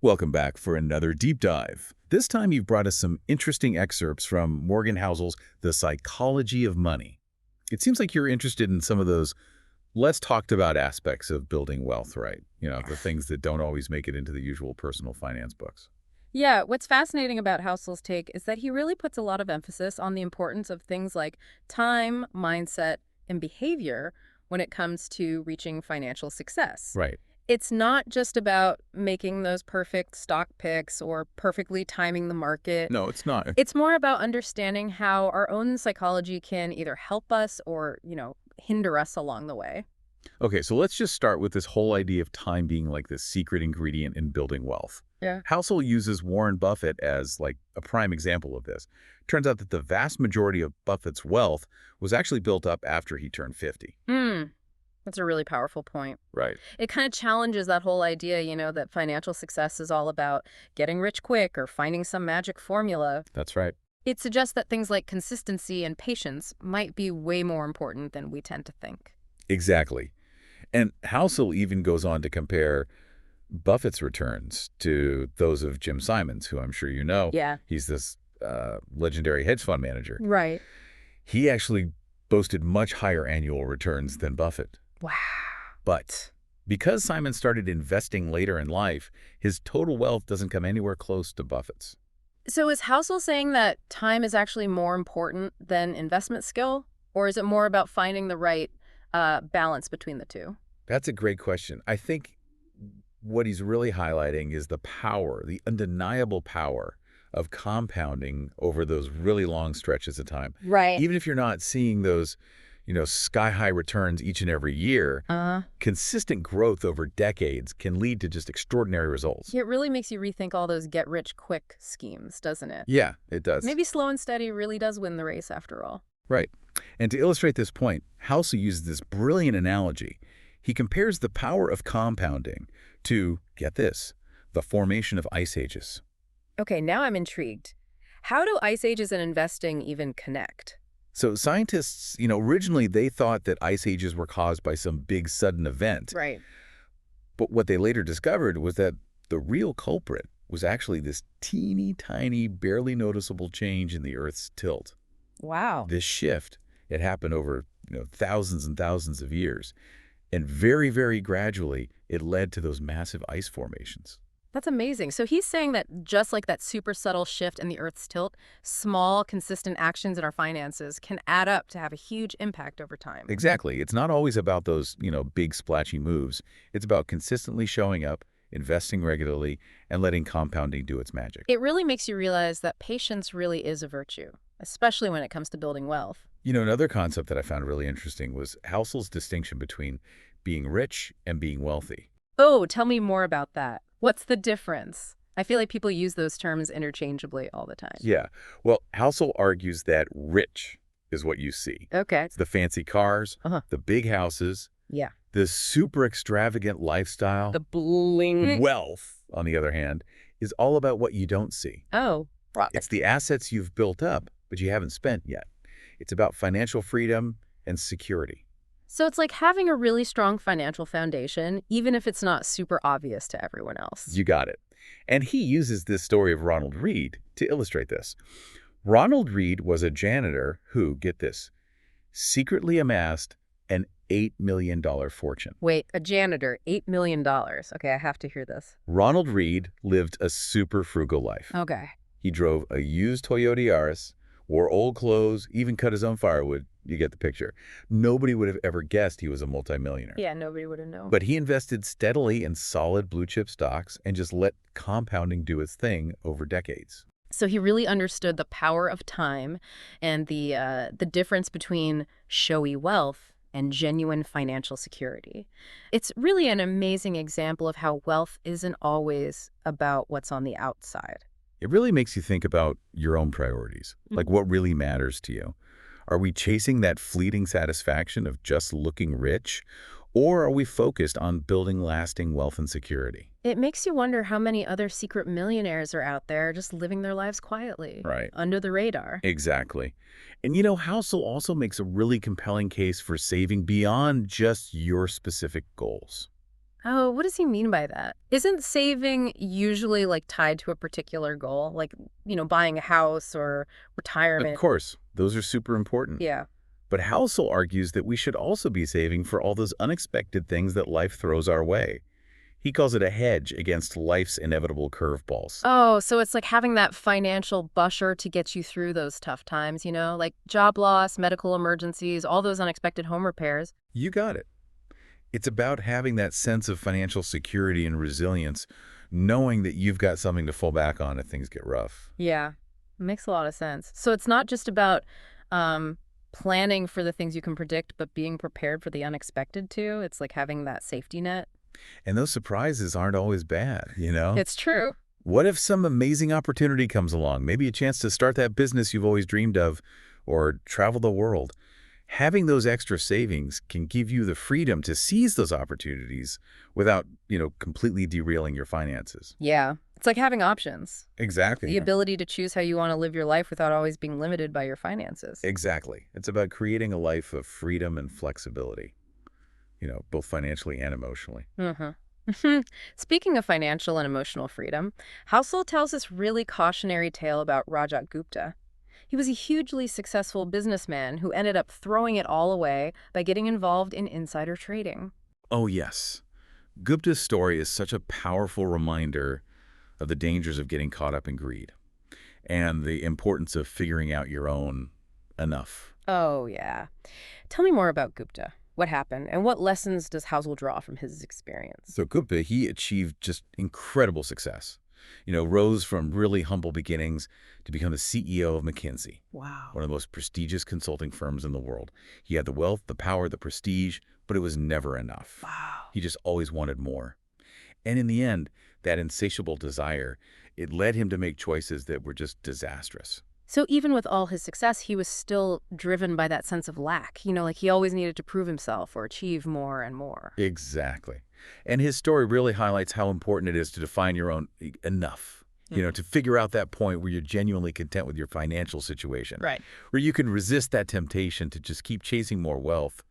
Welcome back for another deep dive. This time you've brought us some interesting excerpts from Morgan Housel's The Psychology of Money. It seems like you're interested in some of those less talked about aspects of building wealth, right? The things that don't always make it into the usual personal finance books. Yeah, what's fascinating about Housel's take is that he really puts a lot of emphasis on the importance of things like time, mindset, and behavior when it comes to reaching financial success. Right. It's not just about making those perfect stock picks or perfectly timing the market. No, it's not. It's more about understanding how our own psychology can either help us or, hinder us along the way. Okay, so let's just start with this whole idea of time being like this secret ingredient in building wealth. Yeah. Housel uses Warren Buffett as like a prime example of this. Turns out that the vast majority of Buffett's wealth was actually built up after he turned 50. That's a really powerful point. Right. It kind of challenges that whole idea, that financial success is all about getting rich quick or finding some magic formula. That's right. It suggests that things like consistency and patience might be way more important than we tend to think. Exactly. And Housel even goes on to compare Buffett's returns to those of Jim Simons, who I'm sure you know. Yeah. He's this legendary hedge fund manager. Right. He actually boasted much higher annual returns than Buffett. Wow. But because Simon started investing later in life, his total wealth doesn't come anywhere close to Buffett's. So is Housel saying that time is actually more important than investment skill? Or is it more about finding the right balance between the two? That's a great question. I think what he's really highlighting is the power, the undeniable power of compounding over those really long stretches of time. Right. Even if you're not seeing those, sky-high returns each and every year, consistent growth over decades can lead to just extraordinary results. It really makes you rethink all those get-rich-quick schemes, doesn't it? Yeah, it does. Maybe slow and steady really does win the race after all. Right. And to illustrate this point, Housel uses this brilliant analogy. He compares the power of compounding to, get this, the formation of ice ages. Okay, now I'm intrigued. How do ice ages and investing even connect? So scientists, originally they thought that ice ages were caused by some big sudden event. Right. But what they later discovered was that the real culprit was actually this teeny tiny, barely noticeable change in the Earth's tilt. Wow. This shift, it happened over, thousands and thousands of years. And very, very gradually, it led to those massive ice formations. That's amazing. So he's saying that just like that super subtle shift in the Earth's tilt, small, consistent actions in our finances can add up to have a huge impact over time. Exactly. It's not always about those, big splashy moves. It's about consistently showing up, investing regularly, and letting compounding do its magic. It really makes you realize that patience really is a virtue, especially when it comes to building wealth. Another concept that I found really interesting was Housel's distinction between being rich and being wealthy. Oh, tell me more about that. What's the difference? I feel like people use those terms interchangeably all the time. Yeah. Well, Housel argues that rich is what you see. Okay. It's the fancy cars, the big houses, Yeah. the super extravagant lifestyle. The bling. Wealth, on the other hand, is all about what you don't see. Oh, right. It's the assets you've built up, but you haven't spent yet. It's about financial freedom and security. So it's like having a really strong financial foundation, even if it's not super obvious to everyone else. You got it. And he uses this story of Ronald Read to illustrate this. Ronald Read was a janitor who, get this, secretly amassed an $8 million fortune. Wait, a janitor, $8 million. Okay, I have to hear this. Ronald Read lived a super frugal life. Okay. He drove a used Toyota Yaris, wore old clothes, even cut his own firewood. You get the picture. Nobody would have ever guessed he was a multimillionaire. Yeah, nobody would have known. But he invested steadily in solid blue-chip stocks and just let compounding do its thing over decades. So he really understood the power of time and the difference between showy wealth and genuine financial security. It's really an amazing example of how wealth isn't always about what's on the outside. It really makes you think about your own priorities, like what really matters to you. Are we chasing that fleeting satisfaction of just looking rich, or are we focused on building lasting wealth and security? It makes you wonder how many other secret millionaires are out there just living their lives quietly, Right. under the radar. Exactly. And Housel also makes a really compelling case for saving beyond just your specific goals. Oh, what does he mean by that? Isn't saving usually like tied to a particular goal, like, buying a house or Of retirement? course, those are super important. Yeah. But Housel argues that we should also be saving for all those unexpected things that life throws our way. He calls it a hedge against life's inevitable curveballs. Oh, so it's like having that financial buffer to get you through those tough times, like job loss, medical emergencies, all those unexpected home repairs. You got it. It's about having that sense of financial security and resilience, knowing that you've got something to fall back on if things get rough. Yeah, makes a lot of sense. So it's not just about planning for the things you can predict, but being prepared for the unexpected too. It's like having that safety net. And those surprises aren't always bad, you know? It's true. What if some amazing opportunity comes along? Maybe a chance to start that business you've always dreamed of or travel the world. Having those extra savings can give you the freedom to seize those opportunities without, completely derailing your finances. Yeah. It's like having options. Exactly. The ability to choose how you want to live your life without always being limited by your finances. Exactly. It's about creating a life of freedom and flexibility, both financially and emotionally. Mm-hmm. Speaking of financial and emotional freedom, Housel tells this really cautionary tale about Rajat Gupta. He was a hugely successful businessman who ended up throwing it all away by getting involved in insider trading. Oh, yes. Gupta's story is such a powerful reminder of the dangers of getting caught up in greed and the importance of figuring out your own enough. Oh, yeah. Tell me more about Gupta. What happened, and what lessons does Housel draw from his experience? So Gupta, he achieved just incredible success. Rose from really humble beginnings to become the CEO of McKinsey, Wow. one of the most prestigious consulting firms in the world. He had the wealth, the power, the prestige, but it was never enough. Wow. He just always wanted more. And in the end, that insatiable desire, it led him to make choices that were just disastrous. So even with all his success, he was still driven by that sense of lack. Like he always needed to prove himself or achieve more and more. Exactly. And his story really highlights how important it is to define your own enough, to figure out that point where you're genuinely content with your financial situation, Right. where you can resist that temptation to just keep chasing more wealth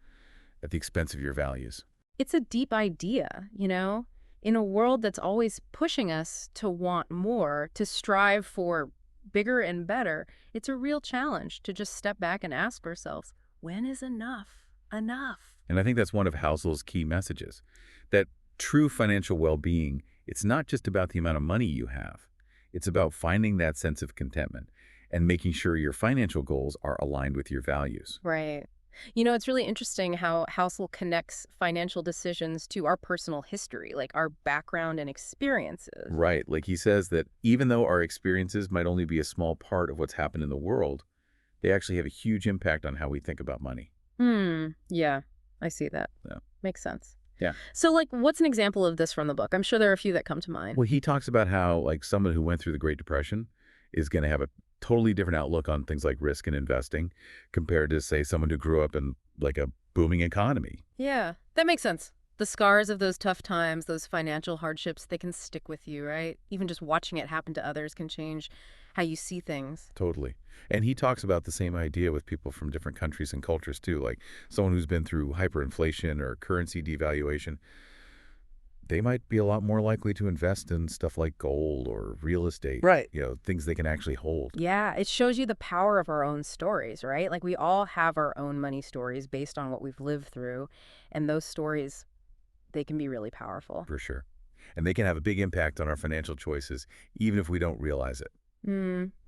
at the expense of your values. It's a deep idea, in a world that's always pushing us to want more, to strive for bigger and better. It's a real challenge to just step back and ask ourselves, when is enough enough? And I think that's one of Housel's key messages, that true financial well-being, it's not just about the amount of money you have. It's about finding that sense of contentment and making sure your financial goals are aligned with your values. Right. It's really interesting how Housel connects financial decisions to our personal history, like our background and experiences. Right. Like he says that even though our experiences might only be a small part of what's happened in the world, they actually have a huge impact on how we think about money. Yeah, I see that. Yeah. Makes sense. Yeah. So, like, what's an example of this from the book? I'm sure there are a few that come to mind. Well, he talks about how, like, someone who went through the Great Depression is going to have a totally different outlook on things like risk and investing compared to, say, someone who grew up in, like, a booming economy. Yeah, that makes sense. The scars of those tough times, those financial hardships, they can stick with you, right? Even just watching it happen to others can change how you see things. Totally. And he talks about the same idea with people from different countries and cultures, too. Like, someone who's been through hyperinflation or currency devaluation, they might be a lot more likely to invest in stuff like gold or real estate. Right. Things they can actually hold. Yeah, it shows you the power of our own stories, right? Like we all have our own money stories based on what we've lived through. And those stories, they can be really powerful. For sure. And they can have a big impact on our financial choices, even if we don't realize it.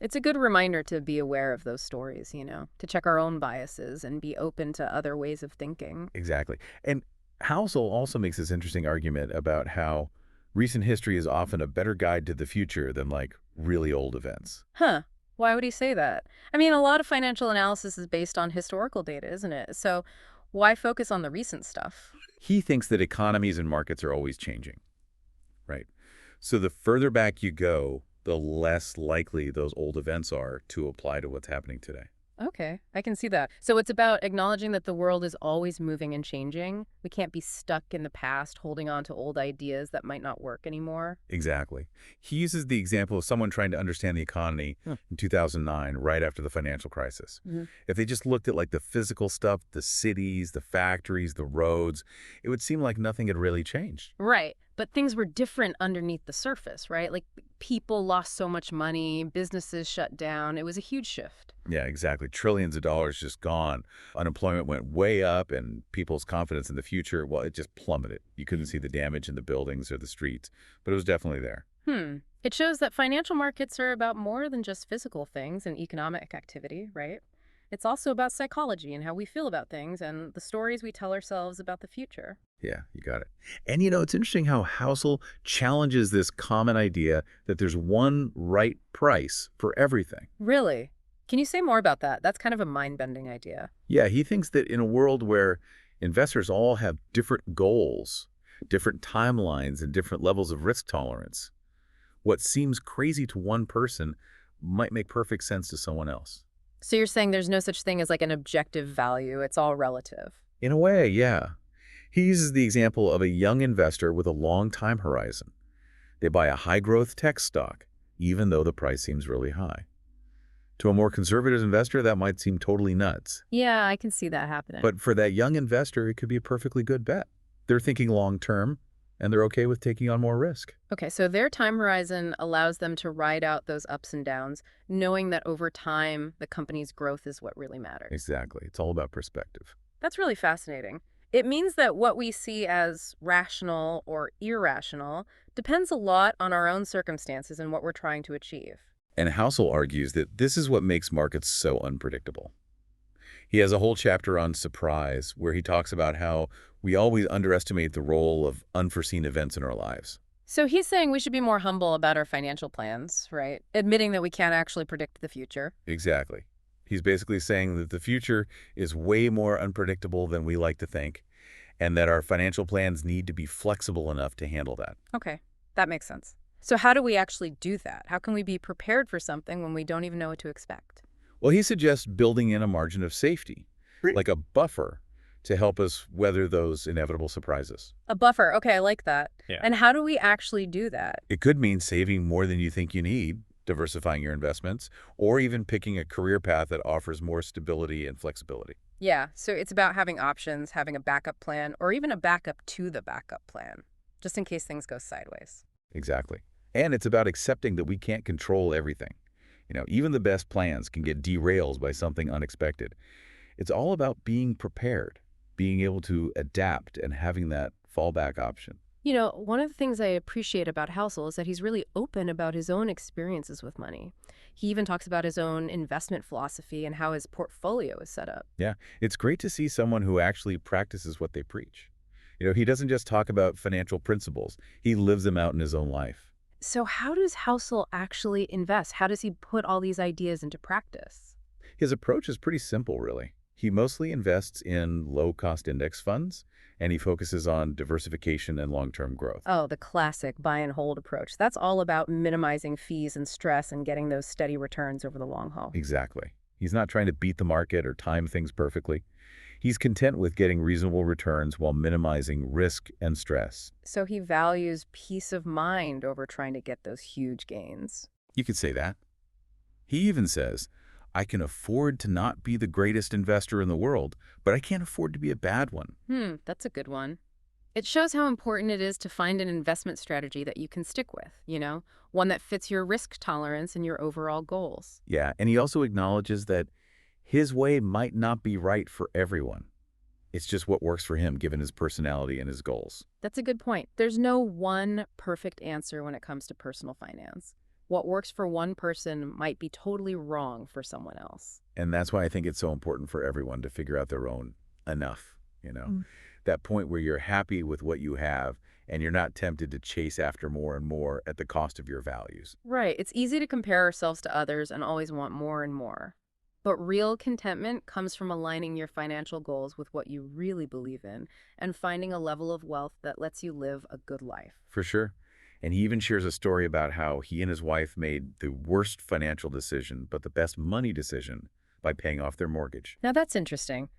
It's a good reminder to be aware of those stories, to check our own biases and be open to other ways of thinking. Exactly. And Housel also makes this interesting argument about how recent history is often a better guide to the future than, like, really old events. Huh. Why would he say that? I mean, a lot of financial analysis is based on historical data, isn't it? So why focus on the recent stuff? He thinks that economies and markets are always changing, right? So the further back you go, the less likely those old events are to apply to what's happening today. Okay, I can see that. So it's about acknowledging that the world is always moving and changing. We can't be stuck in the past, holding on to old ideas that might not work anymore. Exactly. He uses the example of someone trying to understand the economy in 2009, right after the financial crisis. Hmm. If they just looked at like the physical stuff, the cities, the factories, the roads, it would seem like nothing had really changed. Right. But things were different underneath the surface, right? Like people lost so much money, businesses shut down. It was a huge shift. Yeah, exactly. Trillions of dollars just gone. Unemployment went way up and people's confidence in the future, well, it just plummeted. You couldn't see the damage in the buildings or the streets, but it was definitely there. It shows that financial markets are about more than just physical things and economic activity, right? It's also about psychology and how we feel about things and the stories we tell ourselves about the future. Yeah, you got it. And it's interesting how Housel challenges this common idea that there's one right price for everything. Really? Can you say more about that? That's kind of a mind-bending idea. Yeah, he thinks that in a world where investors all have different goals, different timelines, and different levels of risk tolerance, what seems crazy to one person might make perfect sense to someone else. So you're saying there's no such thing as like an objective value, it's all relative. In a way, yeah. He uses the example of a young investor with a long time horizon. They buy a high-growth tech stock, even though the price seems really high. To a more conservative investor, that might seem totally nuts. Yeah, I can see that happening. But for that young investor, it could be a perfectly good bet. They're thinking long-term, and they're okay with taking on more risk. Okay, so their time horizon allows them to ride out those ups and downs, knowing that over time, the company's growth is what really matters. Exactly. It's all about perspective. That's really fascinating. It means that what we see as rational or irrational depends a lot on our own circumstances and what we're trying to achieve. And Housel argues that this is what makes markets so unpredictable. He has a whole chapter on surprise where he talks about how we always underestimate the role of unforeseen events in our lives. So he's saying we should be more humble about our financial plans, right? Admitting that we can't actually predict the future. Exactly. He's basically saying that the future is way more unpredictable than we like to think, and that our financial plans need to be flexible enough to handle that. Okay, that makes sense. So how do we actually do that? How can we be prepared for something when we don't even know what to expect? Well, he suggests building in a margin of safety, like a buffer to help us weather those inevitable surprises. A buffer. Okay, I like that. Yeah. And how do we actually do that? It could mean saving more than you think you need, diversifying your investments, or even picking a career path that offers more stability and flexibility. Yeah, so it's about having options, having a backup plan, or even a backup to the backup plan, just in case things go sideways. Exactly. And it's about accepting that we can't control everything. Even the best plans can get derailed by something unexpected. It's all about being prepared, being able to adapt, and having that fallback option. You know, one of the things I appreciate about Housel is that he's really open about his own experiences with money. He even talks about his own investment philosophy and how his portfolio is set up. Yeah, it's great to see someone who actually practices what they preach. He doesn't just talk about financial principles. He lives them out in his own life. So how does Housel actually invest? How does he put all these ideas into practice? His approach is pretty simple, really. He mostly invests in low-cost index funds, and he focuses on diversification and long-term growth. Oh, the classic buy and hold approach. That's all about minimizing fees and stress and getting those steady returns over the long haul. Exactly. He's not trying to beat the market or time things perfectly. He's content with getting reasonable returns while minimizing risk and stress. So he values peace of mind over trying to get those huge gains. You could say that. He even says, I can afford to not be the greatest investor in the world, but I can't afford to be a bad one. That's a good one. It shows how important it is to find an investment strategy that you can stick with, one that fits your risk tolerance and your overall goals. Yeah, and he also acknowledges that his way might not be right for everyone. It's just what works for him, given his personality and his goals. That's a good point. There's no one perfect answer when it comes to personal finance. What works for one person might be totally wrong for someone else. And that's why I think it's so important for everyone to figure out their own enough, that point where you're happy with what you have and you're not tempted to chase after more and more at the cost of your values. Right. It's easy to compare ourselves to others and always want more and more. But real contentment comes from aligning your financial goals with what you really believe in and finding a level of wealth that lets you live a good life. For sure. And he even shares a story about how he and his wife made the worst financial decision, but the best money decision by paying off their mortgage. Now that's interesting.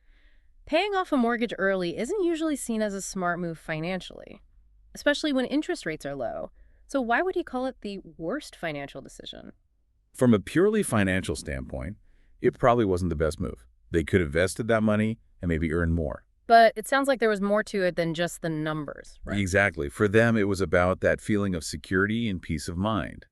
Paying off a mortgage early isn't usually seen as a smart move financially, especially when interest rates are low. So why would he call it the worst financial decision? From a purely financial standpoint, it probably wasn't the best move. They could have invested that money and maybe earned more. But it sounds like there was more to it than just the numbers, right? Exactly. For them, it was about that feeling of security and peace of mind.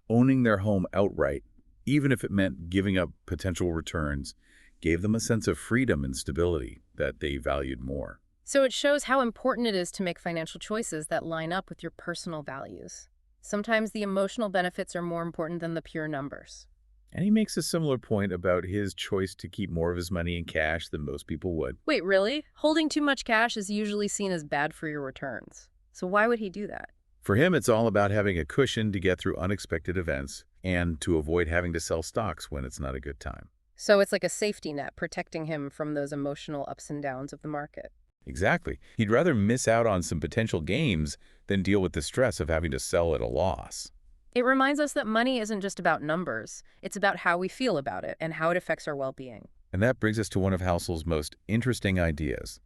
Owning their home outright, even if it meant giving up potential returns, gave them a sense of freedom and stability that they valued more. So it shows how important it is to make financial choices that line up with your personal values. Sometimes the emotional benefits are more important than the pure numbers. And he makes a similar point about his choice to keep more of his money in cash than most people would. Wait, really? Holding too much cash is usually seen as bad for your returns. So why would he do that? For him, it's all about having a cushion to get through unexpected events and to avoid having to sell stocks when it's not a good time. So it's like a safety net protecting him from those emotional ups and downs of the market. Exactly. He'd rather miss out on some potential gains than deal with the stress of having to sell at a loss. It reminds us that money isn't just about numbers. It's about how we feel about it and how it affects our well-being. And that brings us to one of Housel's most interesting ideas,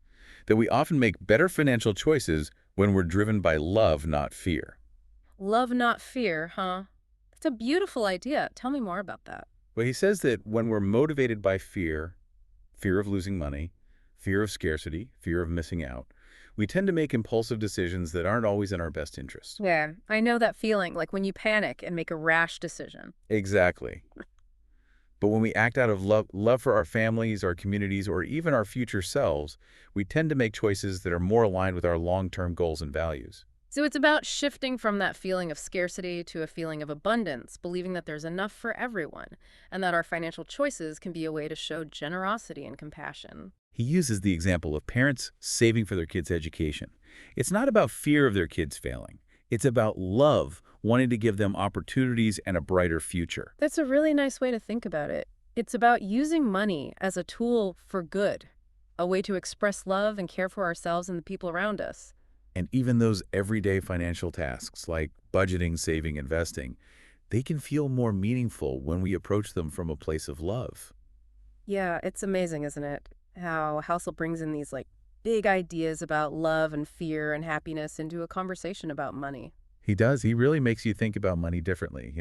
that we often make better financial choices when we're driven by love, not fear. Love, not fear, huh? That's a beautiful idea. Tell me more about that. Well, he says that when we're motivated by fear, fear of losing money, fear of scarcity, fear of missing out, we tend to make impulsive decisions that aren't always in our best interest. Yeah, I know that feeling, like when you panic and make a rash decision. Exactly. But when we act out of love for our families, our communities, or even our future selves, we tend to make choices that are more aligned with our long-term goals and values. So it's about shifting from that feeling of scarcity to a feeling of abundance, believing that there's enough for everyone, and that our financial choices can be a way to show generosity and compassion. He uses the example of parents saving for their kids' education. It's not about fear of their kids failing. It's about love, wanting to give them opportunities and a brighter future. That's a really nice way to think about it. It's about using money as a tool for good, a way to express love and care for ourselves and the people around us. And even those everyday financial tasks like budgeting, saving, investing, they can feel more meaningful when we approach them from a place of love. Yeah, it's amazing, isn't it? How Housel brings in these big ideas about love and fear and happiness into a conversation about money. He does. He really makes you think about money differently,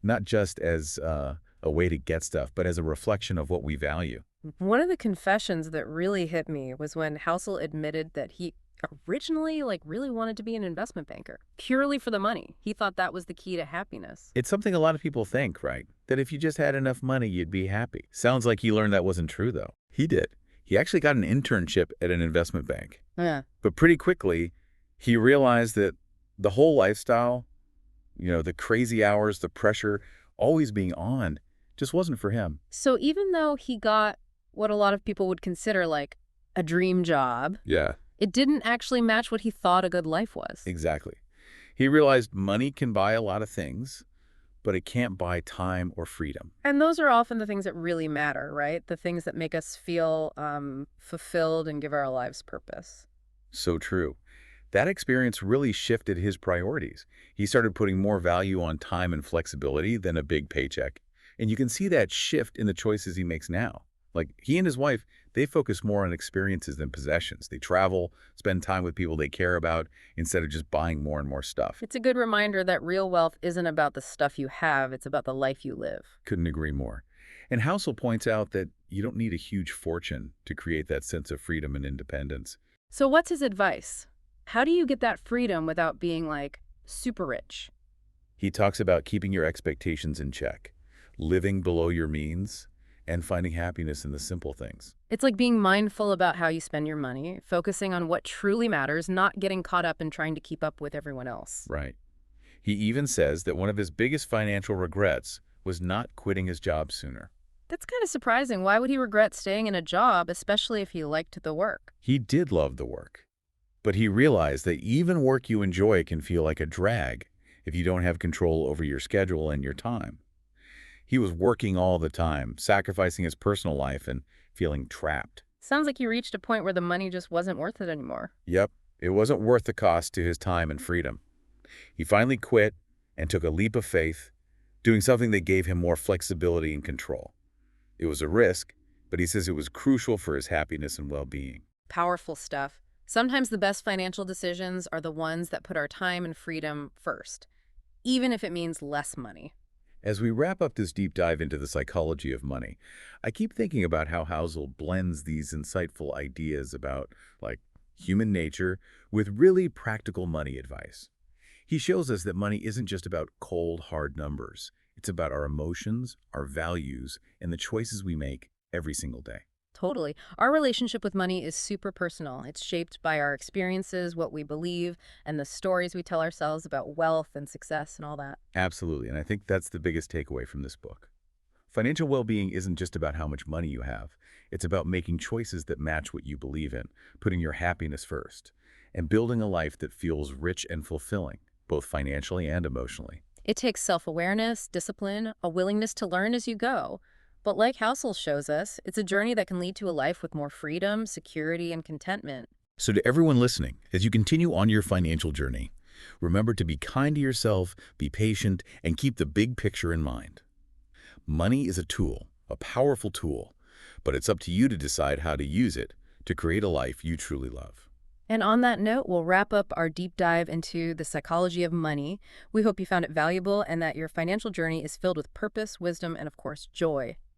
not just as a way to get stuff, but as a reflection of what we value. One of the confessions that really hit me was when Housel admitted that he originally really wanted to be an investment banker, purely for the money. He thought that was the key to happiness. It's something a lot of people think, right? That if you just had enough money, you'd be happy. Sounds like he learned that wasn't true, though. He did. He actually got an internship at an investment bank. Yeah. But pretty quickly, he realized that the whole lifestyle, the crazy hours, the pressure, always being on, just wasn't for him. So even though he got what a lot of people would consider a dream job, Yeah, it didn't actually match what he thought a good life was. exactly. He realized money can buy a lot of things, but it can't buy time or freedom. And those are often the things that really matter, right? The things that make us feel fulfilled and give our lives purpose. So true. That experience really shifted his priorities. He started putting more value on time and flexibility than a big paycheck. And you can see that shift in the choices he makes now. Like, he and his wife, they focus more on experiences than possessions. They travel, spend time with people they care about, instead of just buying more and more stuff. It's a good reminder that real wealth isn't about the stuff you have, it's about the life you live. Couldn't agree more. And Housel points out that you don't need a huge fortune to create that sense of freedom and independence. So what's his advice? How do you get that freedom without being super rich? He talks about keeping your expectations in check, living below your means, and finding happiness in the simple things. It's like being mindful about how you spend your money, focusing on what truly matters, not getting caught up in trying to keep up with everyone else. Right. He even says that one of his biggest financial regrets was not quitting his job sooner. That's kind of surprising. Why would he regret staying in a job, especially if he liked the work? He did love the work, but he realized that even work you enjoy can feel like a drag if you don't have control over your schedule and your time. He was working all the time, sacrificing his personal life and feeling trapped. Sounds like he reached a point where the money just wasn't worth it anymore. Yep, it wasn't worth the cost to his time and freedom. He finally quit and took a leap of faith, doing something that gave him more flexibility and control. It was a risk, but he says it was crucial for his happiness and well-being. Powerful stuff. Sometimes the best financial decisions are the ones that put our time and freedom first, even if it means less money. As we wrap up this deep dive into the psychology of money, I keep thinking about how Housel blends these insightful ideas about, like, human nature with really practical money advice. He shows us that money isn't just about cold, hard numbers. It's about our emotions, our values, and the choices we make every single day. Totally. Our relationship with money is super personal. It's shaped by our experiences, what we believe, and the stories we tell ourselves about wealth and success and all that. Absolutely, and I think that's the biggest takeaway from this book. Financial well-being isn't just about how much money you have. It's about making choices that match what you believe in, putting your happiness first, and building a life that feels rich and fulfilling, both financially and emotionally. It takes self-awareness, discipline, a willingness to learn as you go. But like Housel shows us, it's a journey that can lead to a life with more freedom, security, and contentment. So to everyone listening, as you continue on your financial journey, remember to be kind to yourself, be patient, and keep the big picture in mind. Money is a tool, a powerful tool, but it's up to you to decide how to use it to create a life you truly love. And on that note, we'll wrap up our deep dive into the psychology of money. We hope you found it valuable and that your financial journey is filled with purpose, wisdom, and of course, joy.